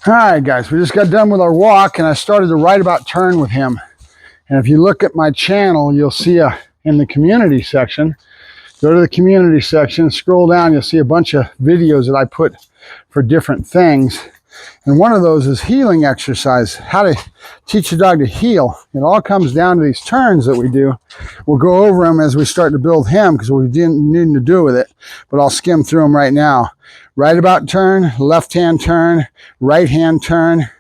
All right, guys, we just got done with our walk, and I started to right about turn with him. And if you look at my channel, you'll see in the community section, go to the community section, scroll down, you'll see a bunch of videos that I put for different things. And one of those is healing exercise, how to teach a dog to heel. It all comes down to these turns that we do. We'll go over them as we start to build him because we didn't need to do with it, but I'll skim through them right now. Right about turn, left hand turn, right hand turn.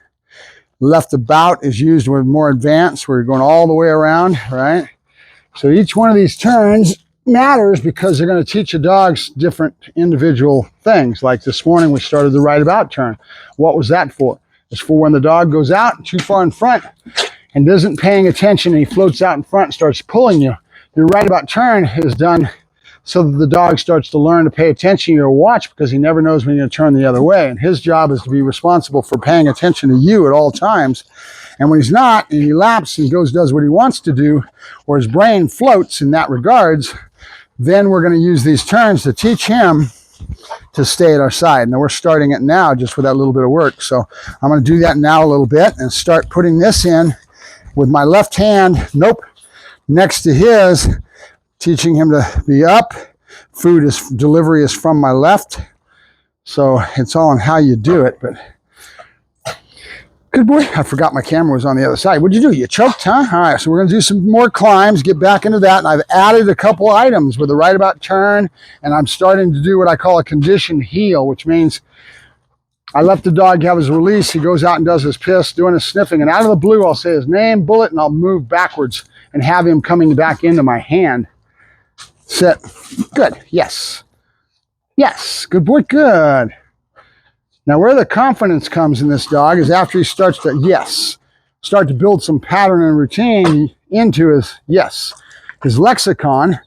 Left about is used with more advanced. We're going all the way around, right? So each one of these turns matters because they're going to teach a dog's different individual things. Like this morning, we started the right about turn. What was that for? It's for when the dog goes out too far in front and isn't paying attention and he floats out in front and starts pulling you. Your right about turn is done so that the dog starts to learn to pay attention to your watch because he never knows when you're going to turn the other way. And his job is to be responsible for paying attention to you at all times. And when he's not, and he laps and does what he wants to do, or his brain floats in that regards, then we're going to use these turns to teach him to stay at our side. Now we're starting it now just with that little bit of work. So I'm going to do that now a little bit and start putting this in with my left hand, next to his, teaching him to be up. Delivery is from my left. So it's all on how you do it, but good boy. I forgot my camera was on the other side. What'd you do? You choked, huh? All right, so we're going to do some more climbs, get back into that, and I've added a couple items with the right about turn, and I'm starting to do what I call a conditioned heel, which means I let the dog have his release. He goes out and does his piss, doing his sniffing, and out of the blue, I'll say his name, Bullet, and I'll move backwards and have him coming back into my hand. Sit. Good. Yes. Yes. Good boy. Good. Now, where the confidence comes in this dog is after he starts to, start to build some pattern and routine into his lexicon.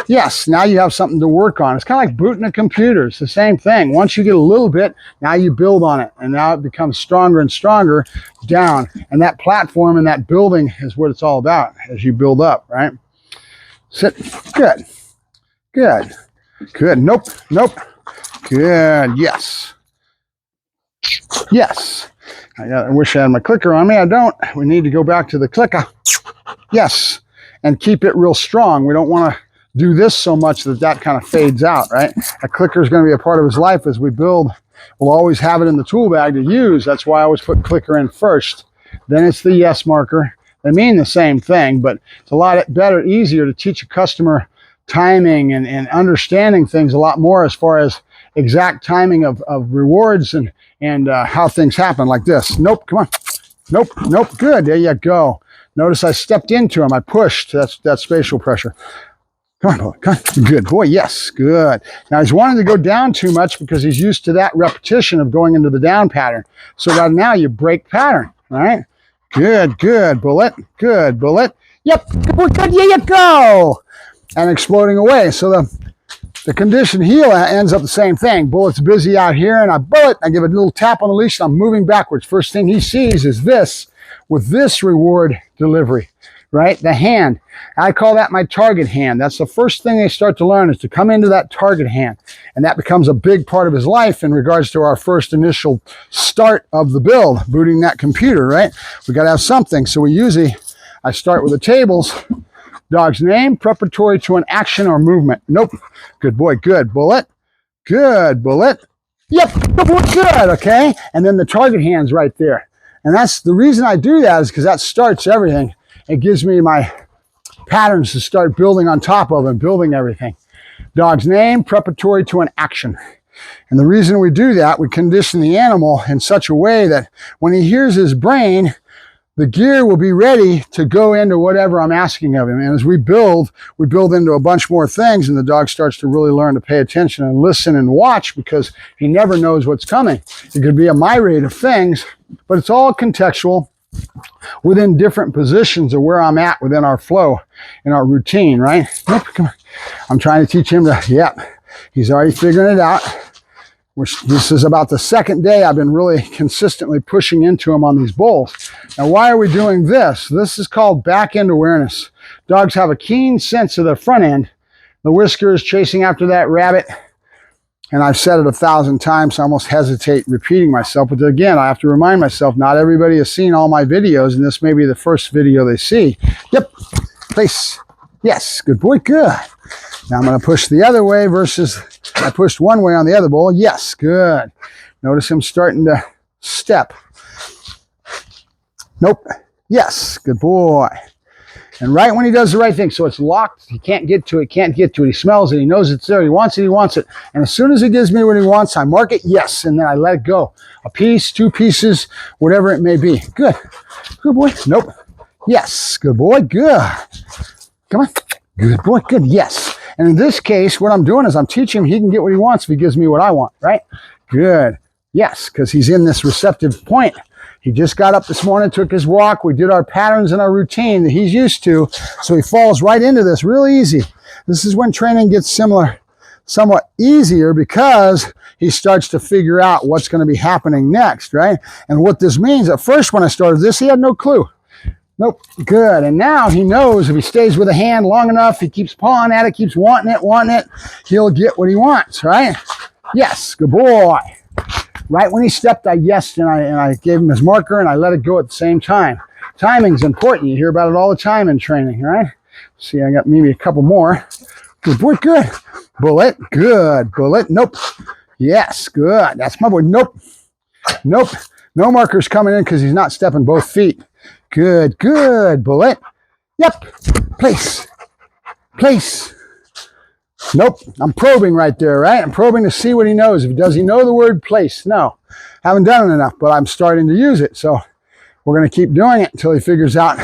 Yes, now you have something to work on. It's kind of like booting a computer. It's the same thing. Once you get a little bit, now you build on it. And now it becomes stronger and stronger down. And that platform and that building is what it's all about as you build up, right? Sit. Good. Good. Good. Nope. Good. Yes. Yes. I wish I had my clicker on me. I don't. We need to go back to the clicker. Yes. And keep it real strong. We don't want to do this so much that kind of fades out, right? A clicker is going to be a part of his life as we build. We'll always have it in the tool bag to use. That's why I always put clicker in first. Then it's the yes marker. They mean the same thing, but it's a lot better, easier to teach a customer timing and understanding things a lot more as far as exact timing of rewards and how things happen like this. Nope, come on. Nope, good, there you go. Notice I stepped into him, I pushed, that's spatial pressure. Come on, good boy, yes, good. Now he's wanting to go down too much because he's used to that repetition of going into the down pattern. So right now you break pattern, all right? Good, Bullet. Good, Bullet. Yep, good, there you go. And exploding away. So the conditioned heel ends up the same thing. Bullet's busy out here, and I give it a little tap on the leash, and I'm moving backwards. First thing he sees is this, with this reward delivery, right? The hand. I call that my target hand. That's the first thing they start to learn is to come into that target hand. And that becomes a big part of his life in regards to our first initial start of the build, booting that computer, right? We got to have something. So I start with the tables. Dog's name, preparatory to an action or movement. Nope. Good boy. Good. Bullet. Good. Bullet. Yep. Good boy. Good. Okay. And then the target hand's right there. And that's the reason I do that is because that starts everything. It gives me my patterns to start building on top of and building everything. Dog's name, preparatory to an action. And the reason we do that, we condition the animal in such a way that when he hears his brain, the gear will be ready to go into whatever I'm asking of him. And as we build into a bunch more things, and the dog starts to really learn to pay attention and listen and watch because he never knows what's coming. It could be a myriad of things, but it's all contextual within different positions of where I'm at within our flow in our routine, right? Nope, come on. I'm trying to teach him he's already figuring it out. This is about the second day I've been really consistently pushing into him on these bowls. Now, why are we doing this? This is called back end awareness. Dogs have a keen sense of their front end. The whisker is chasing after that rabbit. And I've said it 1,000 times, so I almost hesitate repeating myself. But again, I have to remind myself, not everybody has seen all my videos, and this may be the first video they see. Yep, place. Yes, good boy, good. Now I'm going to push the other way versus I pushed one way on the other bull. Yes, good. Notice him starting to step. Nope. Yes, good boy. And right when he does the right thing, so it's locked, he can't get to it, he smells it, he knows it's there, he wants it. And as soon as he gives me what he wants, I mark it, yes, and then I let it go. A piece, 2 pieces, whatever it may be. Good. Good boy. Nope. Yes. Good boy. Good. Come on. Good boy. Good. Yes. And in this case, what I'm doing is I'm teaching him he can get what he wants if he gives me what I want, right? Good. Yes, because he's in this receptive point. He just got up this morning, took his walk. We did our patterns and our routine that he's used to. So he falls right into this real easy. This is when training gets somewhat easier because he starts to figure out what's going to be happening next, right? And what this means, at first when I started this, he had no clue. Nope, good. And now he knows if he stays with a hand long enough, he keeps pawing at it, keeps wanting it, he'll get what he wants, right? Yes, good boy. Right when he stepped, I yesed and I gave him his marker and I let it go at the same time. Timing's important. You hear about it all the time in training, right? See, I got maybe a couple more. Good boy, good. Bullet, good. Bullet, nope. Yes, good. That's my boy. Nope. Nope. No markers coming in because he's not stepping both feet. Good, good. Bullet. Yep. Place. Place. Nope. I'm probing right there, right? I'm probing to see what he knows. Does he know the word place? No. Haven't done it enough, but I'm starting to use it. So we're going to keep doing it until he figures out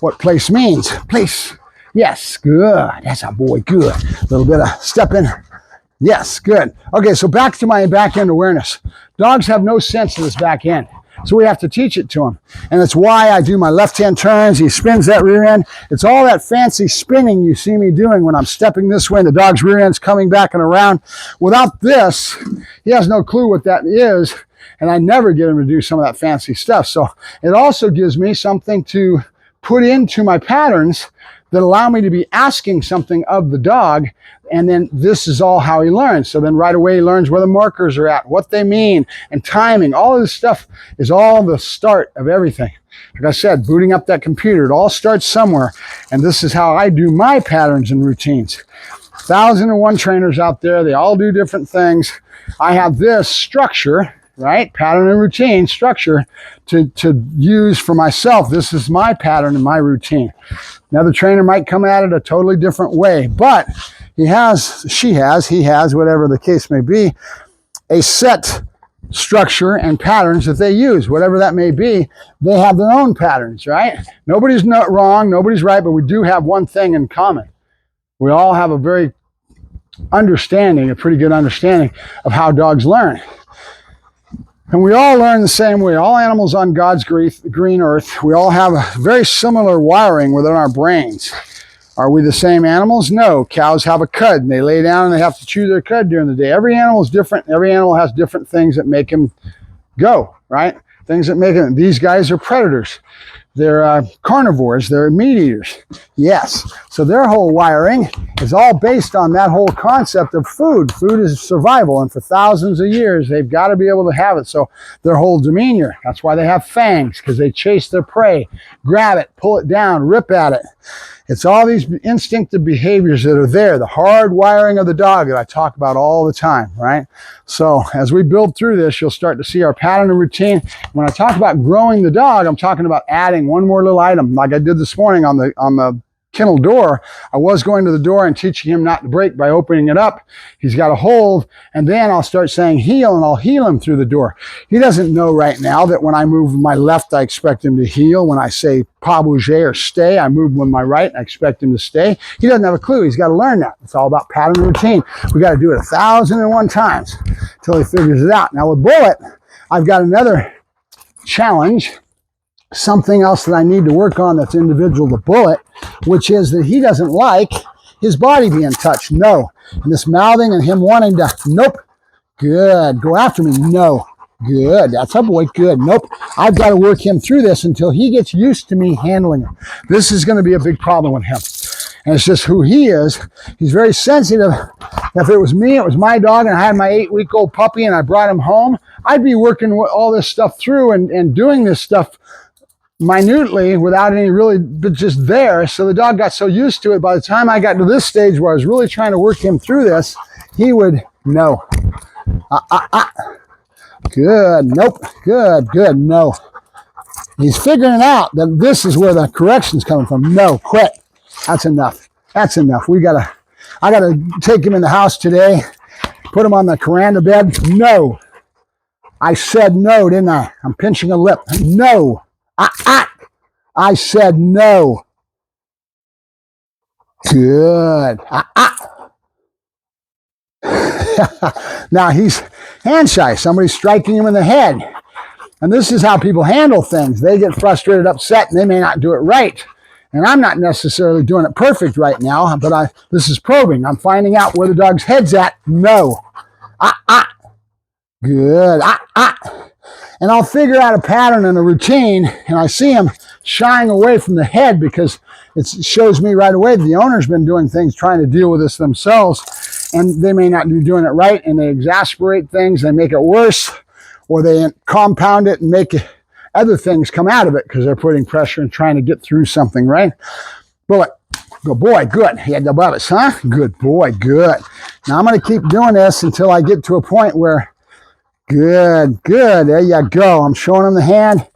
what place means. Place. Yes. Good. That's a boy. Good. A little bit of stepping. Yes. Good. Okay, so back to my back end awareness. Dogs have no sense of this back end. So we have to teach it to him. And that's why I do my left-hand turns. He spins that rear end. It's all that fancy spinning you see me doing when I'm stepping this way and the dog's rear end's coming back and around. Without this, he has no clue what that is. And I never get him to do some of that fancy stuff. So it also gives me something to put into my patterns that allow me to be asking something of the dog. And then this is all how he learns. So then right away he learns where the markers are at, what they mean, and timing. All of this stuff is all the start of everything. Like I said, booting up that computer, it all starts somewhere. And this is how I do my patterns and routines. 1,001 trainers out there, they all do different things. I have this structure, right? Pattern and routine structure to use for myself. This is my pattern and my routine. Another trainer might come at it a totally different way, but he has, he has, whatever the case may be, a set structure and patterns that they use, whatever that may be. They have their own patterns, right? Nobody's not wrong, nobody's right, but we do have one thing in common. We all have a pretty good understanding of how dogs learn. And we all learn the same way. All animals on God's green earth, we all have a very similar wiring within our brains. Are we the same animals? No. Cows have a cud, and they lay down and they have to chew their cud during the day. Every animal is different. Every animal has different things that make them go, right? Things that make them. These guys are predators. They're carnivores. They're meat eaters. Yes. So their whole wiring is all based on that whole concept of food. Food is survival. And for thousands of years, they've got to be able to have it. So their whole demeanor, that's why they have fangs, because they chase their prey, grab it, pull it down, rip at it. It's all these instinctive behaviors that are there, the hard wiring of the dog that I talk about all the time, right? So as we build through this, you'll start to see our pattern and routine. When I talk about growing the dog, I'm talking about adding one more little item, like I did this morning on the kennel door. I was going to the door and teaching him not to break by opening it up. He's got a hold, and then I'll start saying heel, and I'll heel him through the door. He doesn't know right now that when I move my left, I expect him to heel. When I say pas bouger or stay, I move with my right, and I expect him to stay. He doesn't have a clue. He's got to learn that. It's all about pattern and routine. We got to do it 1,001 times until he figures it out. Now with Bullet, I've got another challenge, something else that I need to work on that's individual to Bullet, which is that he doesn't like his body being touched. No. And this mouthing and him wanting to, nope. Good. Go after me. No. Good. That's a boy. Good. Nope. I've got to work him through this until he gets used to me handling him. This is going to be a big problem with him. and it's just who he is. He's very sensitive. If it was me, it was my dog, and I had my 8-week-old puppy, and I brought him home, I'd be working all this stuff through and doing this stuff minutely without any really, but just there. So the dog got so used to it, by the time I got to this stage where I was really trying to work him through this, he would, no. Good, nope, good, no. He's figuring out that this is where the correction's coming from. No, quit. That's enough. That's enough. I gotta take him in the house today, put him on the veranda bed. No. I said no, didn't I? I'm pinching a lip. No. I said no. Good. Now he's hand shy. Somebody's striking him in the head. And this is how people handle things. They get frustrated, upset, and they may not do it right. And I'm not necessarily doing it perfect right now, but this is probing. I'm finding out where the dog's head's at. No. Good. And I'll figure out a pattern and a routine, and I see him shying away from the head because it shows me right away that the owner's been doing things trying to deal with this themselves, and they may not be doing it right, and they exasperate things, they make it worse, or they compound it and make other things come out of it because they're putting pressure and trying to get through something, right? Bullet. Good boy, good. He had the bullets, huh? Good boy, good. Now I'm going to keep doing this until I get to a point where, good. There you go. I'm showing him the hand.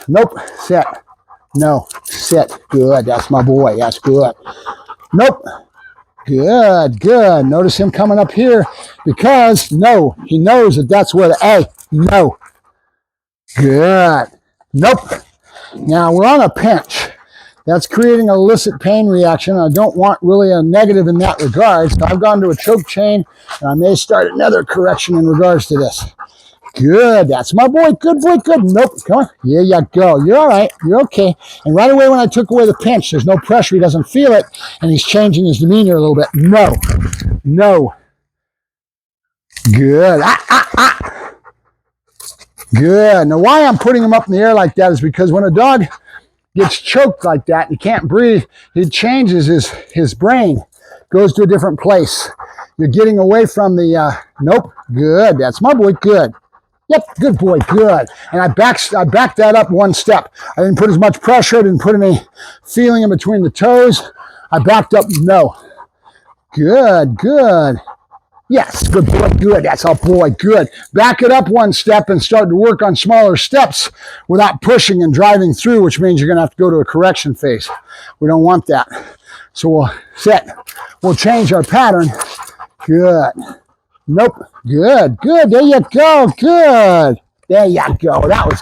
Nope. Sit. No. Sit. Good. That's my boy. That's good. Nope. Good. Notice him coming up here because, no, he knows that that's where the A. No. Good. Nope. Now we're on a pinch. That's creating an illicit pain reaction. I don't want really a negative in that regard. So I've gone to a choke chain, and I may start another correction in regards to this. Good. That's my boy. Good boy. Good. Nope. Come on. Here you go. You're all right. You're okay. And right away when I took away the pinch, there's no pressure. He doesn't feel it, and he's changing his demeanor a little bit. No. Good. Good. Now why I'm putting him up in the air like that is because when a dog gets choked like that, he can't breathe, he changes his brain, goes to a different place. You're getting away from the, nope, good, that's my boy, good. Yep, good boy, good. And I backed that up one step. I didn't put as much pressure, I didn't put any feeling in between the toes. I backed up, no. Good. Yes, good boy, good. That's our boy, good. Back it up one step and start to work on smaller steps without pushing and driving through, which means you're going to have to go to a correction phase. We don't want that. So we'll sit. We'll change our pattern. Good. Nope. Good. There you go. Good. There you go. That was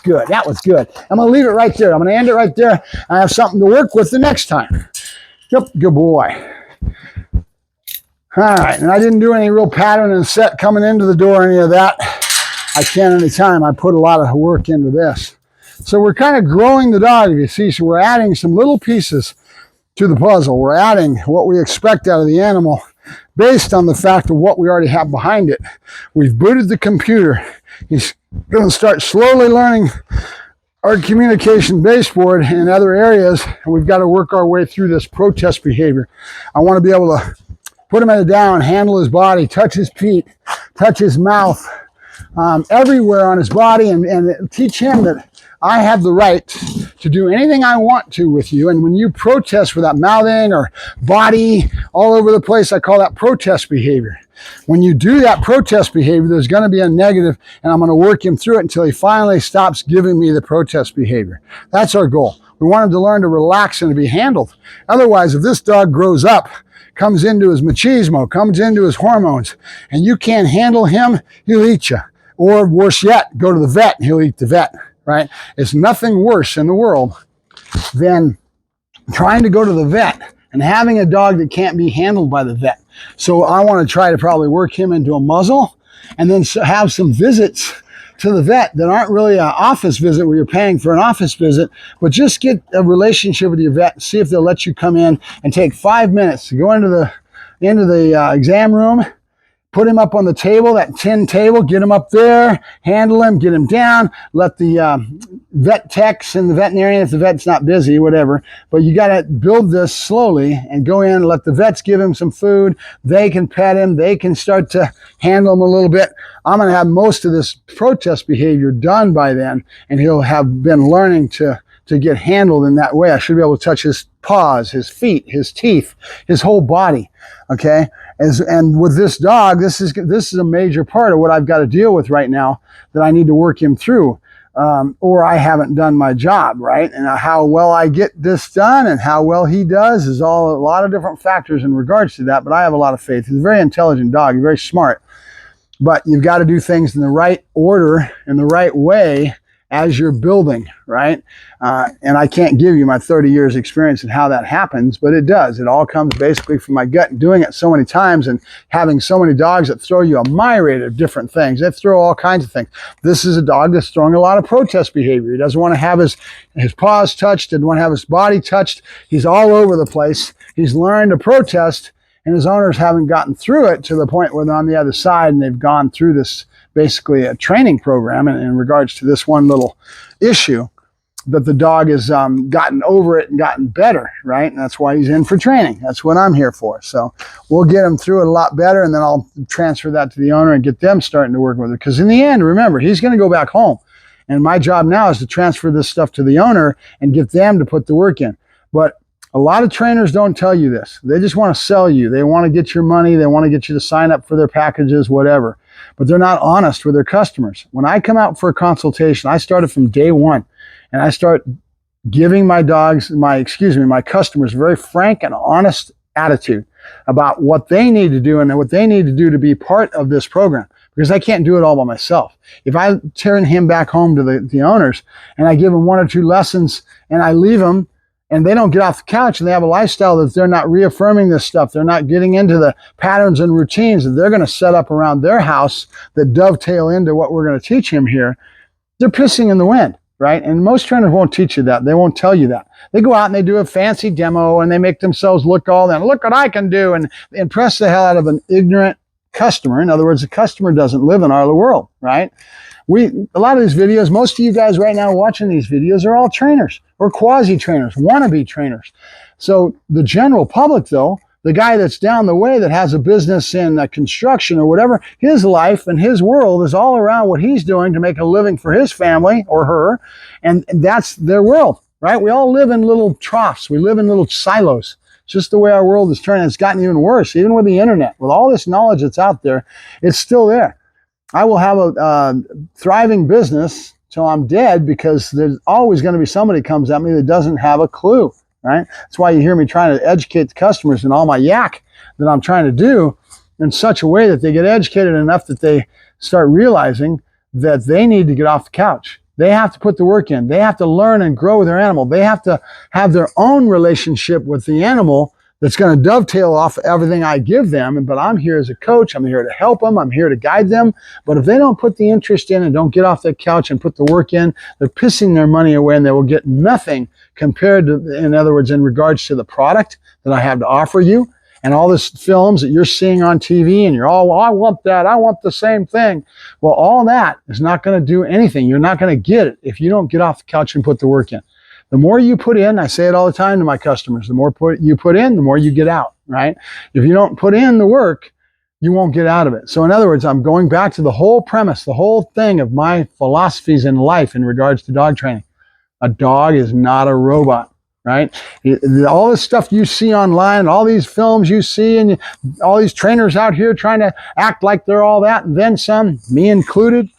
good. I'm going to leave it right there. I'm going to end it right there. I have something to work with the next time. Yep, good boy. All right, and I didn't do any real pattern and set coming into the door, any of that. I can anytime. I put a lot of work into this. So we're kind of growing the dog, you see. So we're adding some little pieces to the puzzle. We're adding what we expect out of the animal based on the fact of what we already have behind it. We've booted the computer. He's going to start slowly learning our communication baseboard in other areas, and we've got to work our way through this protest behavior. I want to be able to put him down, handle his body, touch his feet, touch his mouth, everywhere on his body, and teach him that I have the right to do anything I want to with you. And when you protest without mouthing or body all over the place, I call that protest behavior. When you do that protest behavior, there's going to be a negative, and I'm going to work him through it until he finally stops giving me the protest behavior. That's our goal. We want him to learn to relax and to be handled. Otherwise, if this dog grows up, comes into his machismo, comes into his hormones, and you can't handle him, he'll eat you. Or worse yet, go to the vet and he'll eat the vet, right? It's nothing worse in the world than trying to go to the vet and having a dog that can't be handled by the vet. So I want to try to probably work him into a muzzle and then have some visits to the vet that aren't really an office visit where you're paying for an office visit, but just get a relationship with your vet, see if they'll let you come in and take 5 minutes to go into the exam room, put him up on the table, that tin table, get him up there, handle him, get him down, let the vet techs and the veterinarian, if the vet's not busy, whatever. But you got to build this slowly and go in and let the vets give him some food. They can pet him. They can start to handle him a little bit. I'm going to have most of this protest behavior done by then, and he'll have been learning to get handled in that way. I should be able to touch his paws, his feet, his teeth, his whole body. Okay. And with this dog, this is a major part of what I've got to deal with right now that I need to work him through. Or I haven't done my job, right? And how well I get this done and how well he does is all a lot of different factors in regards to that. But I have a lot of faith. He's a very intelligent dog. He's very smart. But you've got to do things in the right order, in the right way as you're building, right? And I can't give you my 30 years experience in how that happens, but it does. It all comes basically from my gut and doing it so many times and having so many dogs that throw you a myriad of different things. They throw all kinds of things. This is a dog that's throwing a lot of protest behavior. He doesn't want to have his paws touched, doesn't want to have his body touched. He's all over the place. He's learned to protest, and his owners haven't gotten through it to the point where they're on the other side and they've gone through this basically a training program in regards to this one little issue, that the dog has gotten over it and gotten better, right? And that's why he's in for training. That's what I'm here for. So we'll get him through it a lot better, and then I'll transfer that to the owner and get them starting to work with it. Because in the end, remember, he's going to go back home. And my job now is to transfer this stuff to the owner and get them to put the work in. But a lot of trainers don't tell you this. They just want to sell you. They want to get your money. They want to get you to sign up for their packages, whatever. But they're not honest with their customers. When I come out for a consultation, I started from day one, and I start giving my customers a very frank and honest attitude about what they need to do and what they need to do to be part of this program. Because I can't do it all by myself. If I turn him back home to the owners and I give him 1 or 2 lessons and I leave him, and they don't get off the couch and they have a lifestyle that they're not reaffirming this stuff. They're not getting into the patterns and routines that they're going to set up around their house that dovetail into what we're going to teach him here. They're pissing in the wind, right? And most trainers won't teach you that. They won't tell you that. They go out and they do a fancy demo and they make themselves look all that. Look what I can do, and impress the hell out of an ignorant customer. In other words, the customer doesn't live in our world, right? A lot of these videos, most of you guys right now watching these videos are all trainers or quasi-trainers, wannabe trainers. So the general public, though, the guy that's down the way that has a business in construction or whatever, his life and his world is all around what he's doing to make a living for his family or her, and that's their world, right? We all live in little troughs. We live in little silos. It's just the way our world is turning. It's gotten even worse, even with the internet. With all this knowledge that's out there, it's still there. I will have a thriving business till I'm dead because there's always going to be somebody comes at me that doesn't have a clue, right? That's why you hear me trying to educate the customers and all my yak that I'm trying to do in such a way that they get educated enough that they start realizing that they need to get off the couch. They have to put the work in. They have to learn and grow with their animal. They have to have their own relationship with the animal that's going to dovetail off everything I give them. But I'm here as a coach. I'm here to help them. I'm here to guide them. But if they don't put the interest in and don't get off that couch and put the work in, they're pissing their money away and they will get nothing compared to, in other words, in regards to the product that I have to offer you. And all this films that you're seeing on TV and you're all, well, I want that. I want the same thing. Well, all that is not going to do anything. You're not going to get it if you don't get off the couch and put the work in. The more you put in, I say it all the time to my customers, the more you put in, the more you get out, right? If you don't put in the work, you won't get out of it. So in other words, I'm going back to the whole premise, the whole thing of my philosophies in life in regards to dog training. A dog is not a robot, right? All this stuff you see online, all these films you see, and all these trainers out here trying to act like they're all that, and then some, me included,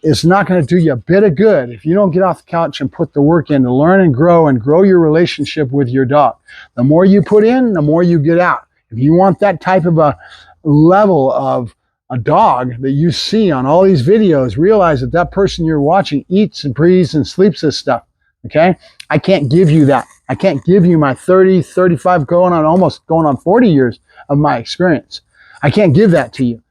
it's not going to do you a bit of good if you don't get off the couch and put the work in to learn and grow your relationship with your dog. The more you put in, the more you get out. If you want that type of a level of a dog that you see on all these videos, realize that that person you're watching eats and breathes and sleeps this stuff, okay? I can't give you that. I can't give you my 30, 35, almost going on 40 years of my experience. I can't give that to you.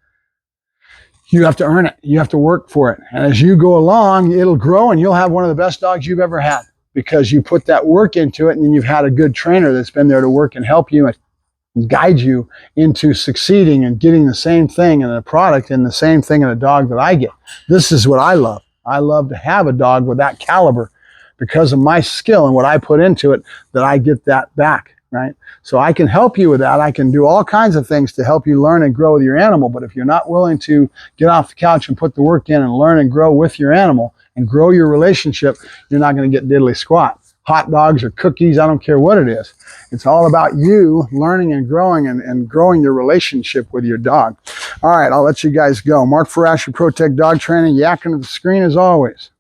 You have to earn it. You have to work for it. And as you go along, it'll grow and you'll have one of the best dogs you've ever had because you put that work into it and you've had a good trainer that's been there to work and help you and guide you into succeeding and getting the same thing in a product and the same thing in a dog that I get. This is what I love. I love to have a dog with that caliber because of my skill and what I put into it, that I get that back, right? So I can help you with that. I can do all kinds of things to help you learn and grow with your animal. But if you're not willing to get off the couch and put the work in and learn and grow with your animal and grow your relationship, you're not going to get diddly squat. Hot dogs or cookies, I don't care what it is. It's all about you learning and growing and growing your relationship with your dog. All right, I'll let you guys go. Mark Ferrasci, ProTech Dog Training, yakking to the screen as always.